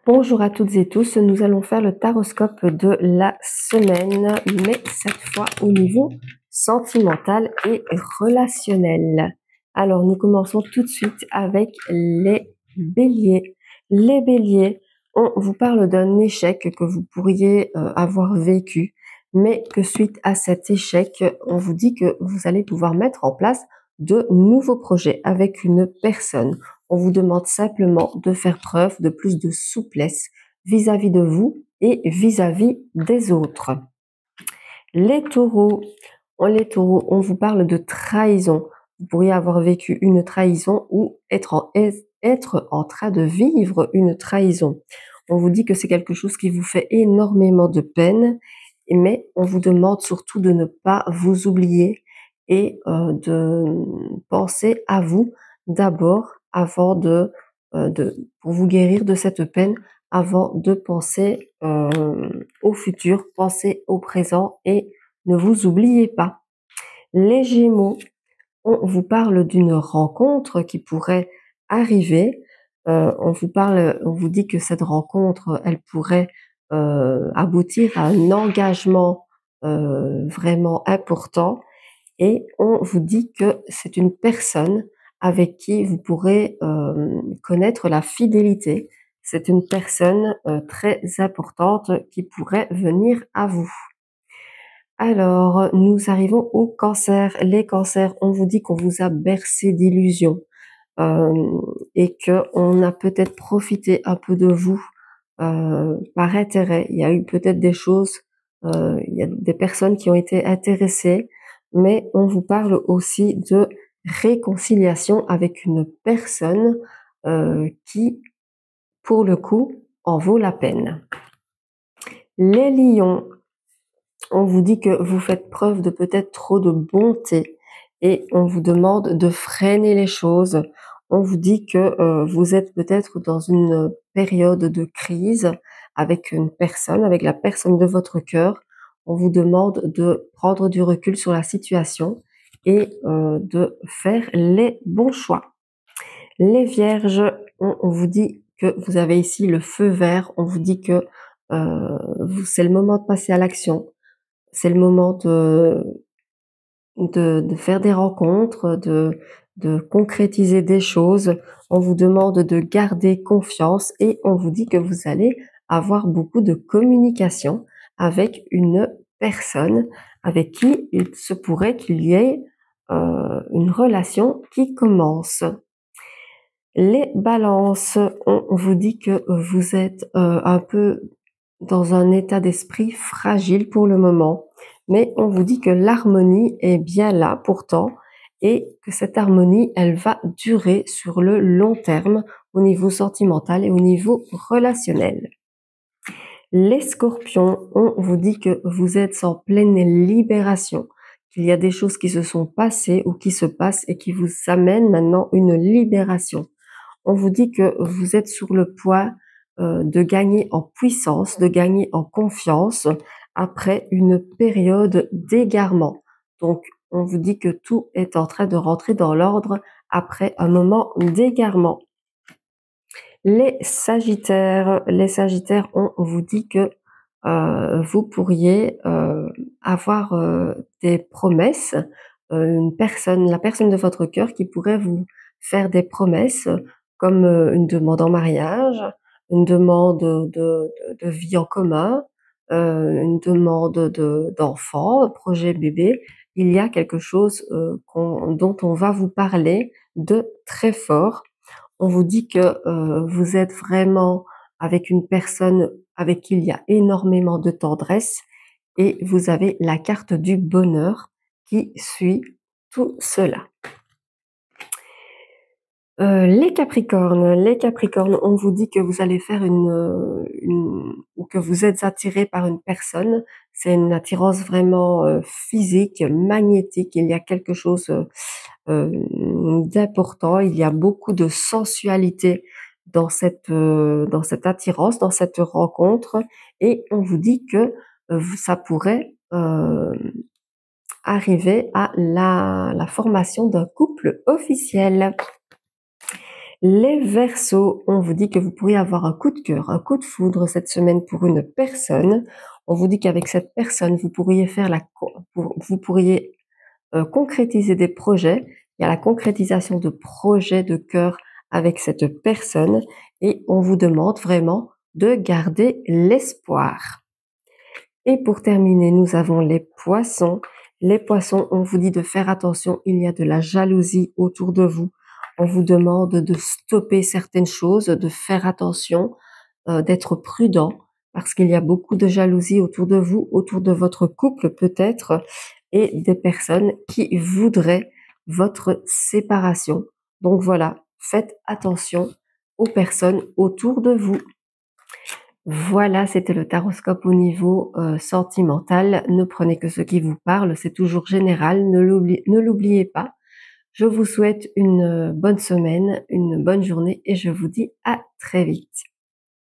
Bonjour à toutes et tous, nous allons faire le taroscope de la semaine, mais cette fois au niveau sentimental et relationnel. Alors nous commençons tout de suite avec les béliers. Les béliers, on vous parle d'un échec que vous pourriez avoir vécu, mais que suite à cet échec, on vous dit que vous allez pouvoir mettre en place de nouveaux projets avec une personne. On vous demande simplement de faire preuve de plus de souplesse vis-à-vis de vous et vis-à-vis des autres. Les taureaux, on vous parle de trahison. Vous pourriez avoir vécu une trahison ou être en train de vivre une trahison. On vous dit que c'est quelque chose qui vous fait énormément de peine, mais on vous demande surtout de ne pas vous oublier et de penser à vous d'abord avant pour vous guérir de cette peine, avant de penser au futur, pensez au présent et ne vous oubliez pas. Les Gémeaux, on vous parle d'une rencontre qui pourrait arriver. On vous dit que cette rencontre, elle pourrait aboutir à un engagement vraiment important. Et on vous dit que c'est une personne avec qui vous pourrez connaître la fidélité. C'est une personne très importante qui pourrait venir à vous. Alors, nous arrivons au cancer. Les cancers, on vous dit qu'on vous a bercé d'illusions et qu'on a peut-être profité un peu de vous par intérêt. Il y a eu peut-être des choses, il y a des personnes qui ont été intéressées, mais on vous parle aussi de réconciliation avec une personne qui, pour le coup, en vaut la peine. Les lions, on vous dit que vous faites preuve de peut-être trop de bonté et on vous demande de freiner les choses. On vous dit que vous êtes peut-être dans une période de crise avec une personne, avec la personne de votre cœur. On vous demande de prendre du recul sur la situation et de faire les bons choix. Les vierges, on vous dit que vous avez ici le feu vert. On vous dit que c'est le moment de passer à l'action. C'est le moment de faire des rencontres, de concrétiser des choses. On vous demande de garder confiance et on vous dit que vous allez avoir beaucoup de communication avec une personne avec qui il se pourrait qu'il y ait une relation qui commence. Les balances, on vous dit que vous êtes un peu dans un état d'esprit fragile pour le moment, mais on vous dit que l'harmonie est bien là pourtant et que cette harmonie, elle va durer sur le long terme au niveau sentimental et au niveau relationnel. Les scorpions, on vous dit que vous êtes en pleine libération, qu'il y a des choses qui se sont passées ou qui se passent et qui vous amènent maintenant une libération. On vous dit que vous êtes sur le point de gagner en puissance, de gagner en confiance après une période d'égarement. Donc, on vous dit que tout est en train de rentrer dans l'ordre après un moment d'égarement. Les Sagittaires, on vous dit que vous pourriez avoir des promesses, la personne de votre cœur qui pourrait vous faire des promesses comme une demande en mariage, une demande de vie en commun, une demande d'enfant, projet bébé. Il y a quelque chose dont on va vous parler de très fort. On vous dit que vous êtes vraiment avec une personne avec qui il y a énormément de tendresse et vous avez la carte du bonheur qui suit tout cela. Les Capricornes, on vous dit que vous allez faire ou que vous êtes attiré par une personne. C'est une attirance vraiment physique, magnétique. Il y a quelque chose d'important. Il y a beaucoup de sensualité dans cette attirance, dans cette rencontre, et on vous dit que ça pourrait arriver à la formation d'un couple officiel. Les Verseaux, on vous dit que vous pourriez avoir un coup de cœur, un coup de foudre cette semaine pour une personne. On vous dit qu'avec cette personne, vous pourriez concrétiser des projets. Il y a la concrétisation de projets de cœur avec cette personne et on vous demande vraiment de garder l'espoir. Et pour terminer, nous avons les Poissons. Les Poissons, on vous dit de faire attention, il y a de la jalousie autour de vous. On vous demande de stopper certaines choses, de faire attention, d'être prudent, parce qu'il y a beaucoup de jalousie autour de vous, autour de votre couple peut-être, et des personnes qui voudraient votre séparation. Donc voilà, faites attention aux personnes autour de vous. Voilà, c'était le taroscope au niveau sentimental. Ne prenez que ce qui vous parle, c'est toujours général, ne l'oubliez pas. Je vous souhaite une bonne semaine, une bonne journée et je vous dis à très vite.